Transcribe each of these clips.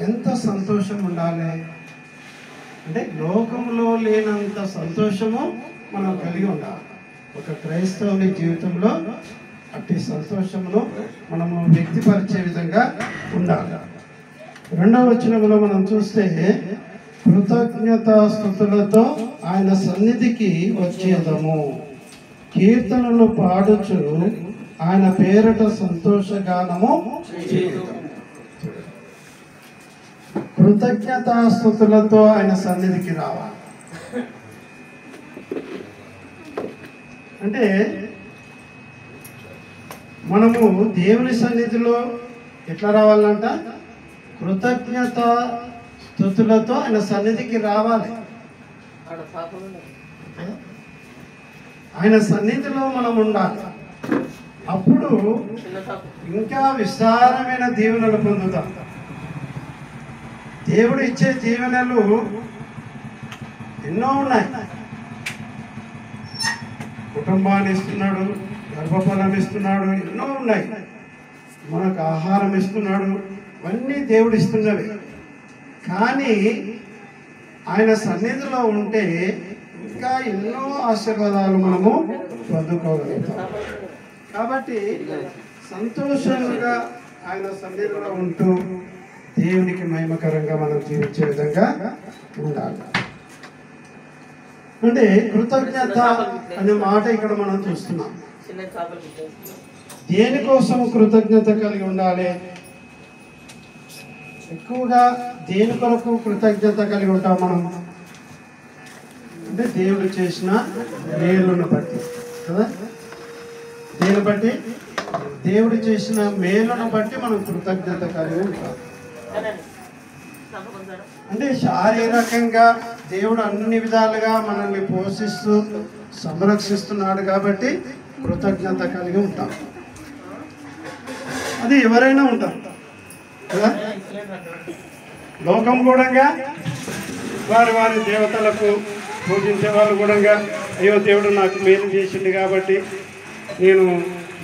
ఎంత సంతోషం ఉండాలి అంటే లోకంలో లేనంత సంతోషము మనం కలిగి ఉండాలి. ఒక క్రైస్తవుని జీవితంలో అట్టి సంతోషమును మనము వ్యక్తిపరిచే విధంగా ఉండాలి. 2వ వచనంలో మనం చూస్తే కృతజ్ఞతాస్తుతులతో ఆయన సన్నిధికి వచ్చేదము, కీర్తనలు పాడుచు ఆయన పేరట సంతోషగానము చేయుదము. కృతజ్ఞతాస్తుతులతో ఆయన సన్నిధికి రావాలి అంటే మనము దేవుని సన్నిధిలో ఎట్లా రావాలంట? కృతజ్ఞత స్తుతులతో ఆయన సన్నిధికి రావాలి. ఆయన సన్నిధిలో మనం ఉండాలి. అప్పుడు ఇంకా విస్తారమైన దీవెనలు పొందుతాం. దేవుడు ఇచ్చే దీవెనలు ఎన్నో ఉన్నాయి. కుటుంబాన్ని ఇస్తున్నాడు, గర్భఫలం ఇస్తున్నాడు, ఎన్నో ఉన్నాయి. మనకు ఆహారం ఇస్తున్నాడు, ఇవన్నీ దేవుడు ఇస్తున్నవి. కానీ ఆయన సన్నిధిలో ఉంటే ఇంకా ఎన్నో ఆశీర్వాదాలు మనము పొందుకోగలుగుతాం. కాబట్టి సంతోషంగా ఆయన సన్నిధిలో ఉంటూ దేవునికి మహిమకరంగా మనం జీవించే విధంగా ఉండాలి. అంటే కృతజ్ఞత అనే మాట ఇక్కడ మనం చూస్తున్నాం. దేనికోసం కృతజ్ఞత కలిగి ఉండాలి? ఎక్కువగా దేని కొరకు కృతజ్ఞత కలిగి ఉంటాం మనం అంటే దేవుడు చేసిన మేలును బట్టి కదా. దేని బట్టి? దేవుడు చేసిన మేలును బట్టి మనం కృతజ్ఞత కలిగి ఉంటాం. అంటే శారీరకంగా దేవుడు అన్ని విధాలుగా మనల్ని పోషిస్తూ సంరక్షిస్తున్నాడు కాబట్టి కృతజ్ఞత కలిగి ఉంటాం. అది ఎవరైనా ఉంటాం కదా. లోకం కూడా వారి వారి దేవతలకు పూజించే వాళ్ళు కూడా అయ్యో దేవుడు నాకు మేలు చేసింది కాబట్టి నేను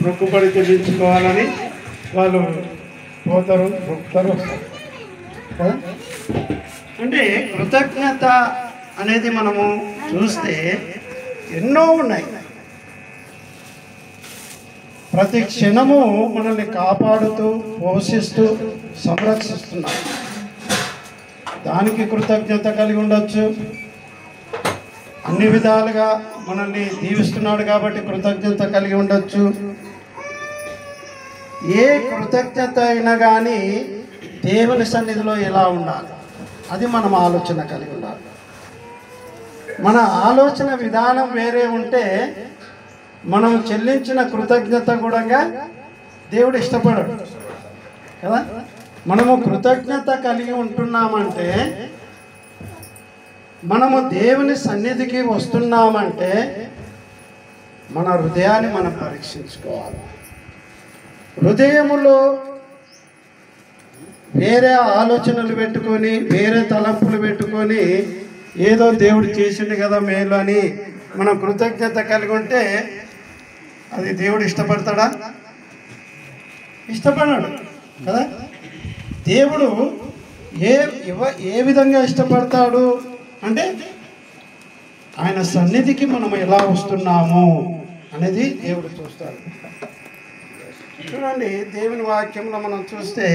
మొక్కుబడి చెల్లించుకోవాలని వాళ్ళు పోతారు, మొక్కుతారు, వస్తారు కదా. అంటే కృతజ్ఞత అనేది మనము చూస్తే ఎన్నో ఉన్నాయి. ప్రతి క్షణము మనల్ని కాపాడుతూ పోషిస్తూ సంరక్షిస్తున్నాడు. దానికి కృతజ్ఞత కలిగి ఉండొచ్చు. అన్ని విధాలుగా మనల్ని దీవిస్తున్నాడు కాబట్టి కృతజ్ఞత కలిగి ఉండొచ్చు. ఏ కృతజ్ఞత అయినా కానీ దేవుని సన్నిధిలో ఎలా ఉండాలి అది మనం ఆలోచన కలిగి ఉండాలి. మన ఆలోచన విధానం వేరే ఉంటే మనం చెల్లించిన కృతజ్ఞత కూడా దేవుడు ఇష్టపడడు కదా. మనము కృతజ్ఞత కలిగి ఉంటున్నామంటే, మనము దేవుని సన్నిధికి వస్తున్నామంటే మన హృదయాన్ని మనం పరీక్షించుకోవాలి. హృదయములో వేరే ఆలోచనలు పెట్టుకొని వేరే తలంపులు పెట్టుకొని ఏదో దేవుడు చేసిండు కదా మేలు అని మనం కృతజ్ఞత కలిగి ఉంటే అది దేవుడు ఇష్టపడతాడా? ఇష్టపడాడు కదా. దేవుడు ఏ విధంగా ఇష్టపడతాడు అంటే ఆయన సన్నిధికి మనం ఎలా వస్తున్నాము అనేది దేవుడు చూస్తాడు. చూడండి, దేవుని వాక్యంలో మనం చూస్తే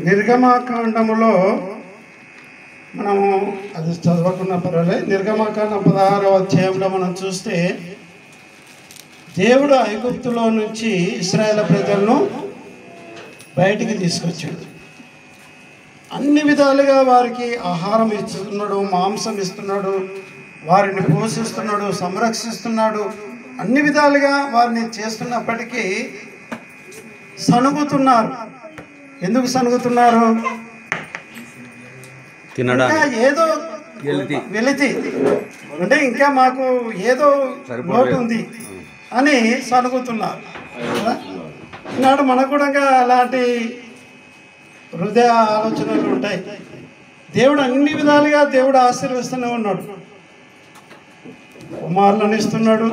నిర్గమాకాండములో మనము అది చదవకున్న పర్వాలేదు. నిర్గమాకాండం 16వ అధ్యాయంలో మనం చూస్తే దేవుడు ఐగుప్తులో నుంచి ఇశ్రాయేలు ప్రజలను బయటికి తీసుకొచ్చాడు. అన్ని విధాలుగా వారికి ఆహారం ఇస్తున్నాడు, మాంసం ఇస్తున్నాడు, వారిని పోషిస్తున్నాడు, సంరక్షిస్తున్నాడు. అన్ని విధాలుగా వారిని చేస్తున్నప్పటికీ సణుగుతున్నారు. ఎందుకు సణుగుతున్నారు? ఏదో వెలితి అంటే ఇంకా మాకు ఏదో లోటు ఉంది అని సణుగుతున్నారు. ఈనాడు మనకు కూడా అలాంటి హృదయ ఆలోచనలు ఉంటాయి. దేవుడు అన్ని విధాలుగా దేవుడు ఆశీర్వదిస్తూనే ఉన్నాడు. కుమారులను ఇస్తున్నాడు,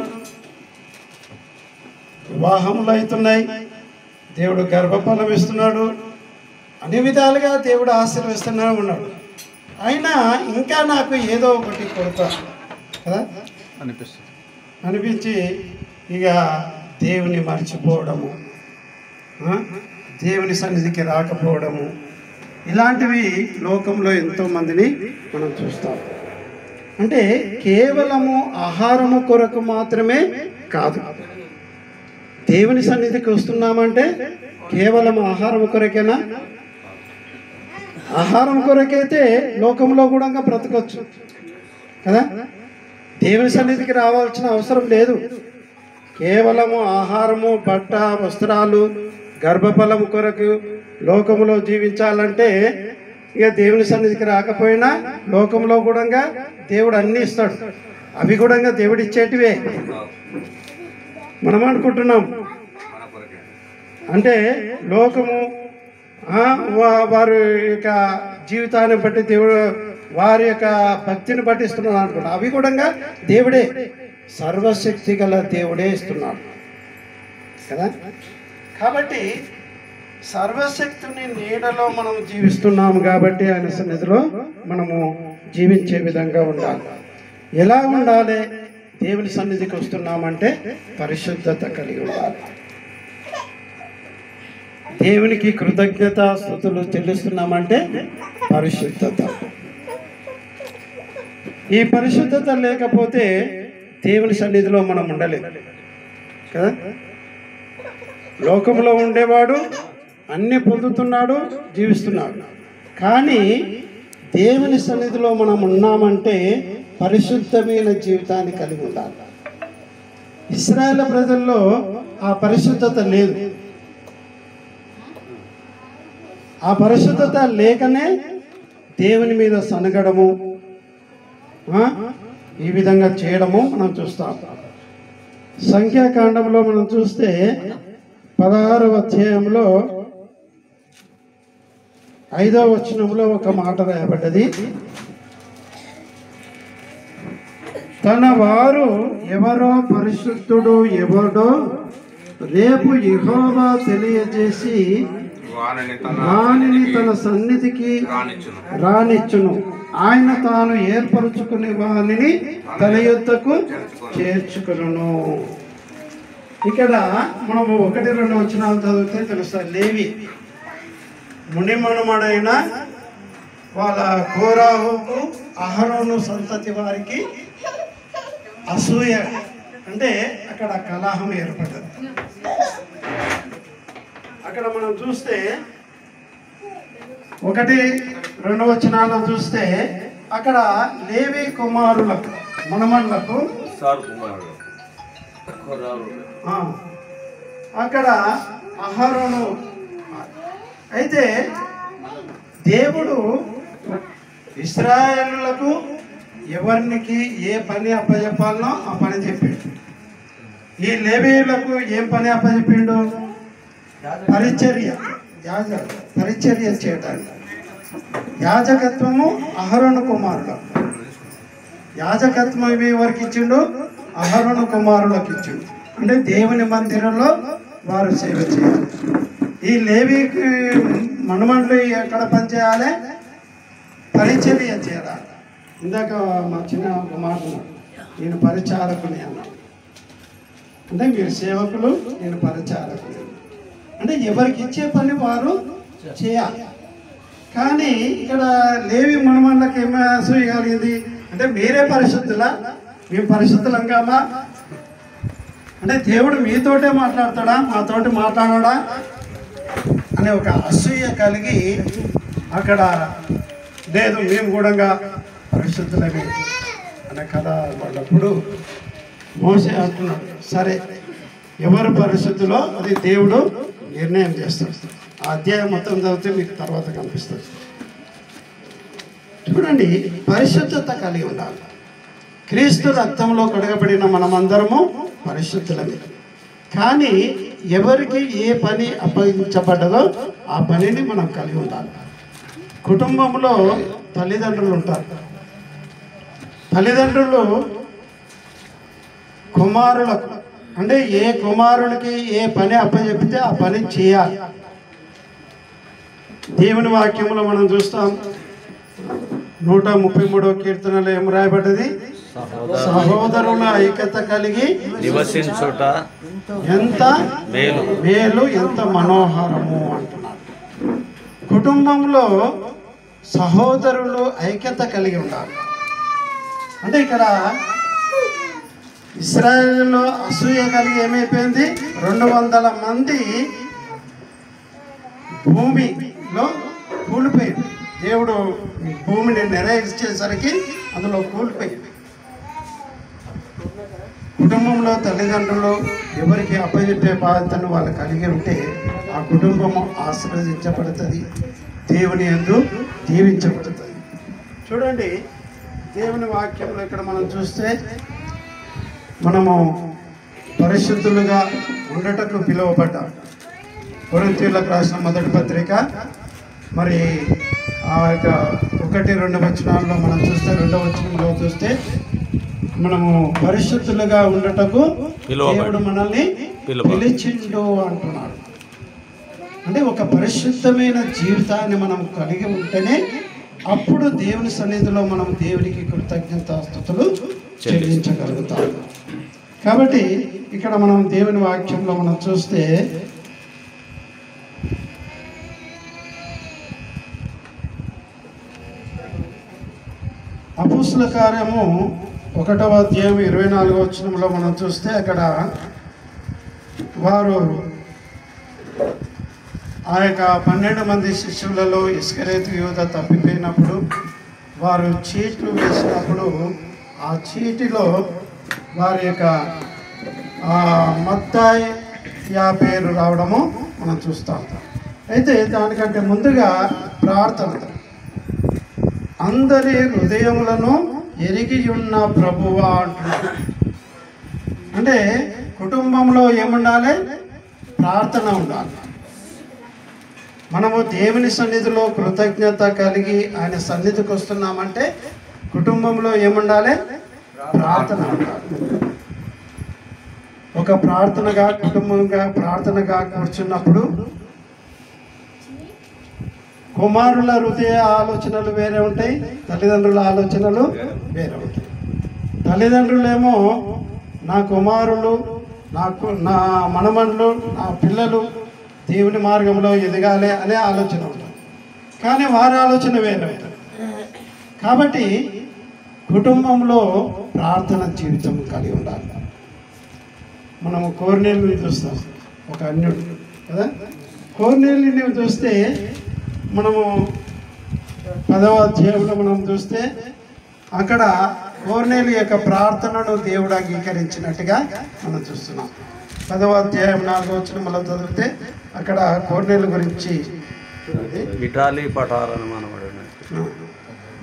వివాహములు అవుతున్నాయి, దేవుడు గర్భఫలం ఇస్తున్నాడు, అన్ని విధాలుగా దేవుడు ఆశీర్వదిస్తూనే ఉన్నాడు. అయినా ఇంకా నాకు ఏదో ఒకటి కొరత కదా అనిపించి ఇక దేవుని మర్చిపోవడము, దేవుని సన్నిధికి రాకపోవడము, ఇలాంటివి లోకంలో ఎంతోమందిని మనం చూస్తాం. అంటే కేవలము ఆహారము కొరకు మాత్రమే కాదు, దేవుని సన్నిధికి వస్తున్నామంటే కేవలం ఆహారం కొరకేనా? ఆహారం కొరకైతే లోకంలో కూడా బ్రతకొచ్చు కదా, దేవుని సన్నిధికి రావాల్సిన అవసరం లేదు. కేవలము ఆహారము, బట్ట, వస్త్రాలు, గర్భఫలం కొరకు లోకంలో జీవించాలంటే ఇక దేవుని సన్నిధికి రాకపోయినా లోకంలో కూడా దేవుడు అన్నీ ఇస్తాడు. అవి కూడా దేవుడు ఇచ్చేటివే. మనం అనుకుంటున్నాం అంటే లోకము వారి యొక్క జీవితాన్ని బట్టి దేవుడు వారి యొక్క భక్తిని బట్టి ఇస్తున్నాడు అనుకుంటున్నాం. అవి కూడా దేవుడే, సర్వశక్తి గల దేవుడే ఇస్తున్నాడు కదా. కాబట్టి సర్వశక్తిని నీడలో మనం జీవిస్తున్నాము కాబట్టి ఆయన సన్నిధిలో మనము జీవించే విధంగా ఉండాలి. ఎలా ఉండాలి? దేవుని సన్నిధికి వస్తున్నామంటే పరిశుద్ధత కలిగి ఉండాలి. దేవునికి కృతజ్ఞత స్తుతులు చెల్లిస్తున్నామంటే పరిశుద్ధత. ఈ పరిశుద్ధత లేకపోతే దేవుని సన్నిధిలో మనం ఉండలేము కదా. లోకంలో ఉండేవాడు అన్నీ పొందుతున్నాడు, జీవిస్తున్నాడు. కానీ దేవుని సన్నిధిలో మనం ఉన్నామంటే పరిశుద్ధమైన జీవితాన్ని కలిగి ఉండాలి. ఇశ్రాయేలు ప్రజల్లో ఆ పరిశుద్ధత లేదు. ఆ పరిశుద్ధత లేకనే దేవుని మీద సనగడము, ఈ విధంగా చేయడము మనం చూస్తాం. సంఖ్యాకాండంలో మనం చూస్తే 16వ అధ్యాయంలో 5వ వచనంలో ఒక మాట రాయబడ్డది. తన వారు ఎవరో పరిశుద్ధుడు ఎవడో రేపు యెహోవా తెలియజేసి వానిని తన సన్నిధికి రానిచ్చును. ఆయన తాను ఏర్పరచుకునే వానిని తన యొద్దకు చేర్చుకును. ఇక్కడ మనము 1-2 వచనాలు చదివితే తెలుస్తుంది. లేవి మునిమనుమడైన వాళ్ళ కోరాహుకు అహరోను సంతతి వారికి అసూయ అంటే అక్కడ కలహం ఏర్పడ్డది. అక్కడ మనం చూస్తే 1-2 వచనాల్లో చూస్తే అక్కడ లేవి కుమారులకు మనమన్లకు అక్కడ అహరోను. అయితే దేవుడు ఇశ్రాయేలులకు ఎవరికి ఏ పని అప్పచెప్పాలనో ఆ పని చెప్పిండు. ఈ లేవీయులకు ఏం పని అప్పచెప్పిండు? పరిచర్య చేయడానికి. యాజకత్వము అహరోను కుమారుడు. యాజకత్వం ఎవరికి ఇచ్చిండు? అహరోను కుమారులకు ఇచ్చిండు. అంటే దేవుని మందిరంలో వారు సేవ చేయాలి. ఈ లేవీకి మనుమనులు ఎక్కడ పనిచేయాలి? పరిచర్య చేయాలి. ఇందాక మా చిన్న ఒక మాట, నేను పరిచారకుని అన్నాను. అంటే మీరు సేవకులు, నేను పరిచారకుని. అంటే ఎవరికి ఇచ్చే పని వారు చేయాలి. కానీ ఇక్కడ లేవి మనుమనులకు ఏమి అసూయ కలిగింది అంటే మీరే పరిశుద్ధులా, మేము పరిశుద్ధులం కామా? అంటే దేవుడు మీతోటే మాట్లాడతాడా, మాతోటి మాట్లాడా అనే ఒక అసూయ కలిగి అక్కడ లేదు మేము కూడా పరిశుద్ధులమే అనే కథ వాళ్ళప్పుడు మోసే అంటున్నాడు. సరే, ఎవరు పరిశుద్ధులో అది దేవుడు నిర్ణయం చేస్తాడు. ఆ అధ్యాయం మొత్తం చదివితే మీకు తర్వాత కనిపిస్తుంది. చూడండి, పరిశుద్ధత కలిగి ఉండాలి. క్రీస్తు రక్తంలో కడగబడిన మనమందరము పరిశుద్ధులమే. కానీ ఎవరికి ఏ పని అప్పగించబడ్డదో ఆ పనిని మనం కలిగి ఉండాలి. కుటుంబంలో తల్లిదండ్రులు ఉంటారు. తల్లిదండ్రులు కుమారులకు అంటే ఏ కుమారునికి ఏ పని అప్పచెప్పితే ఆ పని చేయాలి. దేవుని వాక్యంలో మనం చూస్తాం 133వ కీర్తనలో ఏం రాయబడ్డది? సహోదరుల ఐక్యత కలిగి నివసించుట ఎంత మేలు ఎంత మనోహరము అంటున్నారు. కుటుంబంలో సహోదరులు ఐక్యత కలిగి ఉండాలి. అంటే ఇక్కడ ఇశ్రాయేలులో అసూయ కలిగి ఏమైపోయింది? 200 మంది భూమిలో కూలిపోయింది. దేవుడు భూమిని నెరవేర్చేసరికి అందులో కూలిపోయింది. కుటుంబంలో తల్లిదండ్రులు ఎవరికి అప్పచెప్పే బాధ్యతను వాళ్ళు కలిగి ఉంటే ఆ కుటుంబము ఆశీర్వదించబడుతుంది, దేవుని యందు దీవించబడుతుంది. చూడండి, దేవుని వాక్యంలో ఇక్కడ మనం చూస్తే మనము పరిశుద్ధులుగా ఉండటకు పిలువబడ్డాం. కొరింథీయులకు రాసిన మొదటి పత్రిక మరి ఆ యొక్క 1-2 వచనాల్లో మనం చూస్తే 2వ వచనంలో చూస్తే మనము పరిశుద్ధులుగా ఉండటకు దేవుడు మనల్ని పిలిచిండు అంటున్నాడు. అంటే ఒక పరిశుద్ధమైన జీవితాన్ని మనం కలిగి ఉంటేనే అప్పుడు దేవుని సన్నిధిలో మనం దేవునికి కృతజ్ఞతాస్తుతులు చెల్లించగలుగుతాం. కాబట్టి ఇక్కడ మనం దేవుని వాక్యంలో మనం చూస్తే అపోస్తుల కార్యము 1వ అధ్యాయం 24వ వచనంలో మనం చూస్తే అక్కడ వారు ఆ యొక్క 12 మంది శిష్యులలో ఇస్కరియోతు యూదా తప్పిపోయినప్పుడు వారు చీట్లు వేసినప్పుడు ఆ చీటిలో వారి యొక్క మత్తాయి పేరు రావడము మనం చూస్తాం. అయితే దానికంటే ముందుగా ప్రార్థన, అందరి హృదయములను ఎరిగి ఉన్న ప్రభువా అంటున్నారు. అంటే కుటుంబంలో ఏముండాలి? ప్రార్థన ఉండాలి. మనము దేవుని సన్నిధిలో కృతజ్ఞత కలిగి ఆయన సన్నిధికి వస్తున్నామంటే కుటుంబంలో ఏముండాలి? ప్రార్థన ఉండాలి. ఒక ప్రార్థనగా కుటుంబంగా ప్రార్థనగా కూర్చున్నప్పుడు కుమారుల హృదయ ఆలోచనలు వేరే ఉంటాయి, తల్లిదండ్రుల ఆలోచనలు వేరే ఉంటాయి. తల్లిదండ్రులేమో నా కుమారులు, నా మనమన్లు, నా పిల్లలు దేవుని మార్గంలో ఎదగాలి అనే ఆలోచన ఉంటుంది, కానీ వారి ఆలోచన వేరే ఉంటుంది. కాబట్టి కుటుంబంలో ప్రార్థన జీవితం కలిగి ఉండాలి. మనము కొర్నేలిని చూస్తాం, ఒక అన్యుడు కదా. కొర్నేలిని చూస్తే మనము 10వ అధ్యాయంలో మనం చూస్తే అక్కడ కొర్నేలి యొక్క ప్రార్థనను దేవుడు అంగీకరించినట్టుగా మనం చూస్తున్నాం. 10వ అధ్యాయం 4వ వచనంలో చదివితే అక్కడ కొర్నేలి గురించి చూడండి. ఇటాలీ పటాలని మనబడి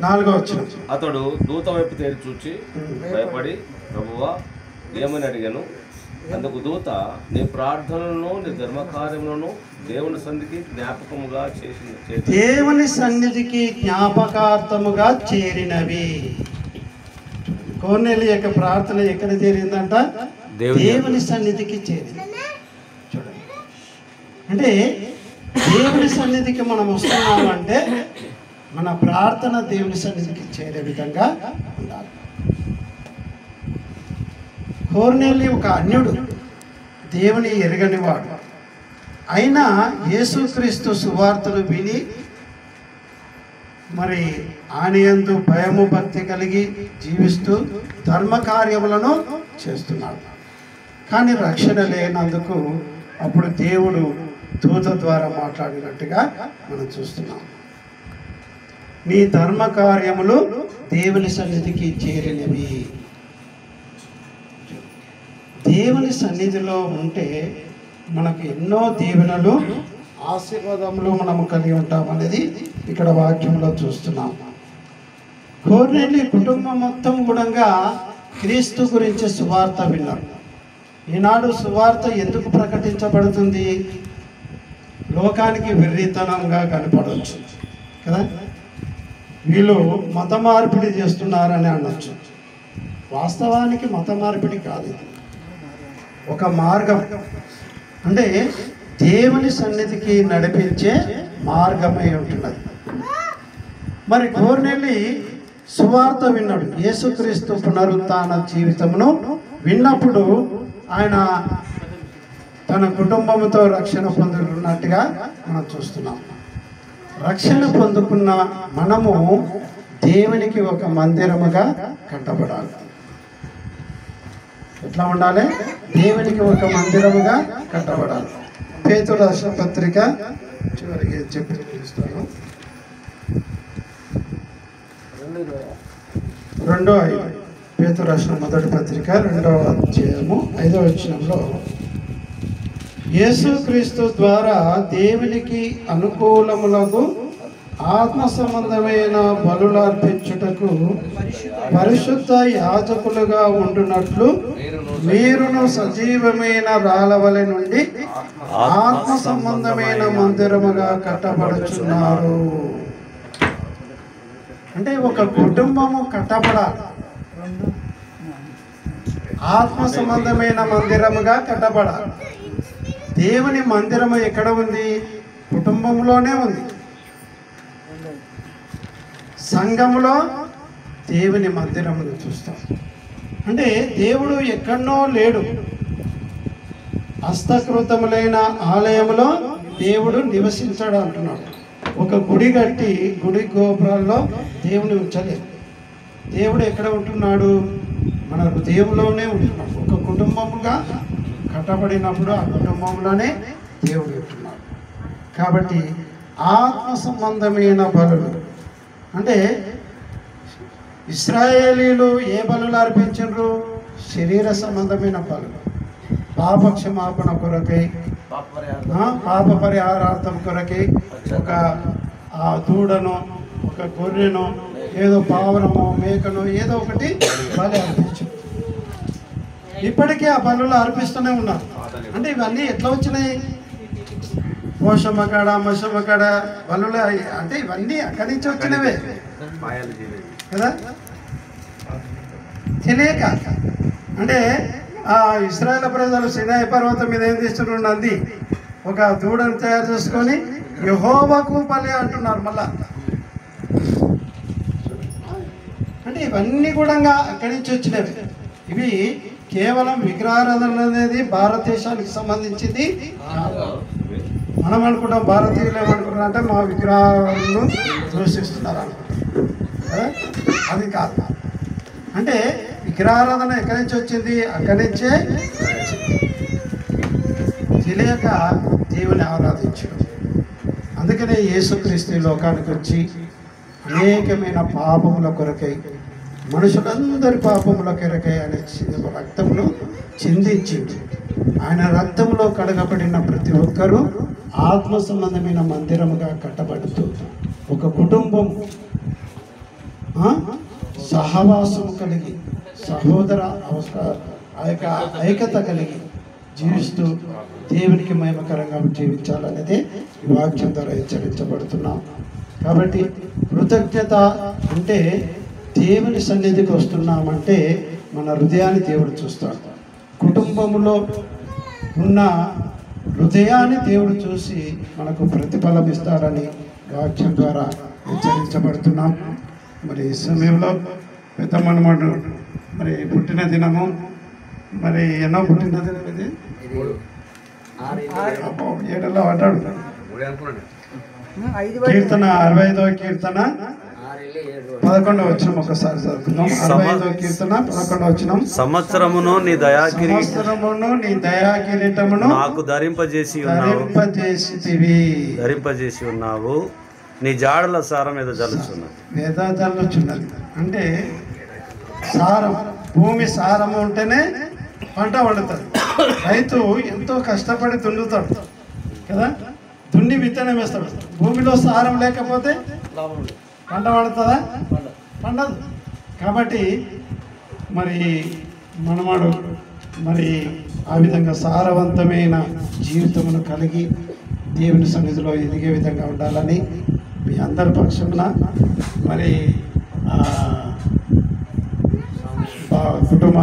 4వ వచనం. అతడు దూత వైపు తేరి చూచి భయపడి, ప్రభువా ఏమని అడిగాను. అందుకు దూత, నీ ప్రార్థనలను నీ ధర్మకార్యములను దేవుని సన్నిధికి జ్ఞాపకముగా చేసిన దేవుని సన్నిధికి జ్ఞాపకార్థముగా చేరినవి. కొర్నేలి యొక్క ప్రార్థన ఎక్కడ చేరిందంట? దేవుని సన్నిధికి చేరింది. చూడండి, అంటే దేవుని సన్నిధికి మనం వస్తున్నామంటే మన ప్రార్థన దేవుని సన్నిధికి చేరే విధంగా ఉండాలి. కొర్నేలి ఒక అన్యుడు, దేవుని ఎరగనివాడు. అయినా యేసుక్రీస్తు సువార్తను విని మరి ఆయనయందు భయము భక్తి కలిగి జీవిస్తూ ధర్మకార్యములను చేస్తున్నాడు. కానీ రక్షణ లేనందుకు అప్పుడు దేవుడు దూత ద్వారా మాట్లాడినట్టుగా మనం చూస్తున్నాం. నీ ధర్మకార్యములు దేవుని సన్నిధికి చేరినవి. దేవుని సన్నిధిలో ఉంటే మనకు ఎన్నో దీవెనలు ఆశీర్వాదములు మనము కలిగి ఉంటాం అనేది ఇక్కడ వాక్యంలో చూస్తున్నాం. కొర్నేలి కుటుంబం మొత్తం కూడా క్రీస్తు గురించి సువార్త విన్నారు. ఈనాడు సువార్త ఎందుకు ప్రకటించబడుతుంది? లోకానికి వెర్రితనంగా కనపడవచ్చు కదా. వీళ్ళు మత మార్పిడి చేస్తున్నారని అనొచ్చు. వాస్తవానికి మత మార్పిడి కాదు. ఒక మార్గం, అంటే దేవుని సన్నిధికి నడిపించే మార్గమై ఉంటున్నది. మరి కొర్నేలి సువార్త విన్నాడు, యేసుక్రీస్తు పునరుత్థాన జీవితమును విన్నప్పుడు ఆయన తన కుటుంబంతో రక్షణ పొందుతున్నట్టుగా మనం చూస్తున్నాం. రక్షణ పొందుకున్న మనము దేవునికి ఒక మందిరముగా కట్టబడాలి. ఎట్లా ఉండాలి? దేవునికి ఒక మందిరముగా కట్టబడాలి. పేతురు రాసిన పత్రిక చివరికి చెప్పి చూపిస్తాను. 2:5 పేతురు రాసిన మొదటి పత్రిక 2వ అధ్యాయము 5వ వచనంలో, యేసుక్రీస్తు ద్వారా దేవునికి అనుకూలములకు ఆత్మ సంబంధమైన బలులు అర్పించుటకు పరిశుద్ధ యాజకులుగా ఉంటున్నట్లు మీరును సజీవమైన రాళ్ళవలె నుండి ఆత్మ సంబంధమైన మందిరముగా కట్టబడుచున్నారు. అంటే ఒక కుటుంబము కట్టబడాలి, ఆత్మ సంబంధమైన మందిరముగా కట్టబడాలి. దేవుని మందిరము ఎక్కడ ఉంది? కుటుంబంలోనే ఉంది. సంఘములో దేవుని మందిరమును చూస్తాం. అంటే దేవుడు ఎక్కడనో లేడు, హస్తకృతములైన ఆలయంలో దేవుడు నివసించాడు అంటున్నాడు. ఒక గుడి కట్టి గుడి గోపురాల్లో దేవుని ఉంచలేదు. దేవుడు ఎక్కడ ఉంటున్నాడు? మన హృదయంలోనే ఉంటున్నాడు. ఒక కుటుంబముగా కట్టబడినప్పుడు ఆ కుటుంబంలోనే దేవుడు ఉంటున్నాడు. కాబట్టి ఆత్మ సంబంధమైన బలులు అంటే ఇశ్రాయేలీలు ఏ బలులు అర్పించారు? శరీర సంబంధమైన బలులు, పాపక్షమాపణ కొరకై, పాప పరిహారార్థం కొరకై ఒక దూడను, ఒక గొర్రెను, ఏదో పావురమో మేకను ఏదో ఒకటి బలి అర్పించారు. ఇప్పటికీ ఆ బలులు అర్పిస్తూనే ఉన్నారు. అంటే ఇవన్నీ ఎట్లా వచ్చినాయి? పోషమ్మ కాడ, మషమ్మ కాడ బలులు, అంటే ఇవన్నీ అక్కడి నుంచి వచ్చినవే కదా, తెలియక. అంటే ఆ ఇశ్రాయేల్ ప్రజలు సినాయి పర్వతం మీద ఏం చేస్తున్నారు? నంది ఒక దూడను తయారు చేసుకొని యెహోవాకు బలి అంటున్నారు మళ్ళా. అంటే ఇవన్నీ కూడా అక్కడి నుంచి వచ్చినవి. ఇవి కేవలం విగ్రహారాధన అనేది భారతదేశానికి సంబంధించింది. మనం అనుకుంటాం, భారతీయులు ఏమనుకుంటున్నారు అంటే మా విగ్రహాలను దూషిస్తున్నారు అనుకుంటారు. అది కాదు. అంటే విగ్రహారాధన ఎక్కడి నుంచి వచ్చింది? అక్కడి నుంచే. తెలియక దేవుని ఆరాధించడం. అందుకనే యేసుక్రీస్తు ఈ లోకానికి వచ్చి అనేకమైన పాపముల కొరకై, మనుషులందరి పాపముల కొరకై ఆయన రక్తమును చిందించింది. ఆయన రక్తంలో కడగబడిన ప్రతి ఒక్కరూ ఆత్మ సంబంధమైన మందిరముగా కట్టబడుతూ ఒక కుటుంబం సహవాసము కలిగి, సహోదర ఐక్యత కలిగి జీవిస్తూ దేవునికి మహిమకరంగా జీవించాలనేది ఈ వాక్యం ద్వారా హెచ్చరించబడుతున్నాం. కాబట్టి కృతజ్ఞత అంటే దేవుని సన్నిధికి వస్తున్నామంటే మన హృదయాన్ని దేవుడు చూస్తాడు. కుటుంబంలో ఉన్న హృదయాన్ని దేవుడు చూసి మనకు ప్రతిఫలం ఇస్తాడని వాక్యం ద్వారా హెచ్చరించబడుతున్నాం. మరి ఈ సమయంలో పెద్ద మనమడు మరి పుట్టిన దినము, మరి ఎన్నో పుట్టిన దినం ఇది 7లో అంటాడు. కీర్తన 65వ కీర్తన 11వ వచనం ఒకసారి చదువుకుందాం. 65వ కీర్తన 11వ వచనం. సంవత్సరమును నీ దయా కిరీటమును నాకు ధరింపజేసి ఉన్నావు. నీ జాడల సారం మీద జల్లుచున్నది. అంటే సారం, భూమి సారము ఉంటేనే పంట పండుతుంది. రైతు ఎంతో కష్టపడి దున్నుతాడు కదా, దున్ని విత్తనం వేస్తాడు. భూమిలో సారం లేకపోతే పంట పండుతుందా? పండదు. కాబట్టి మరి మనమాడు మరి ఆ విధంగా సారవంతమైన జీవితమును కలిగి దేవుని సన్నిధిలో ఎదిగే విధంగా ఉండాలని మీ అందరి పక్షమున మరి కుటుంబ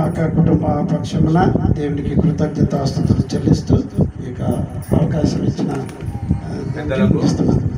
పక్షమున దేవునికి కృతజ్ఞతాస్తుతులు చెల్లిస్తూ ఇక అవకాశం ఇచ్చిన పెద్దలకు ఇస్తున్నాను.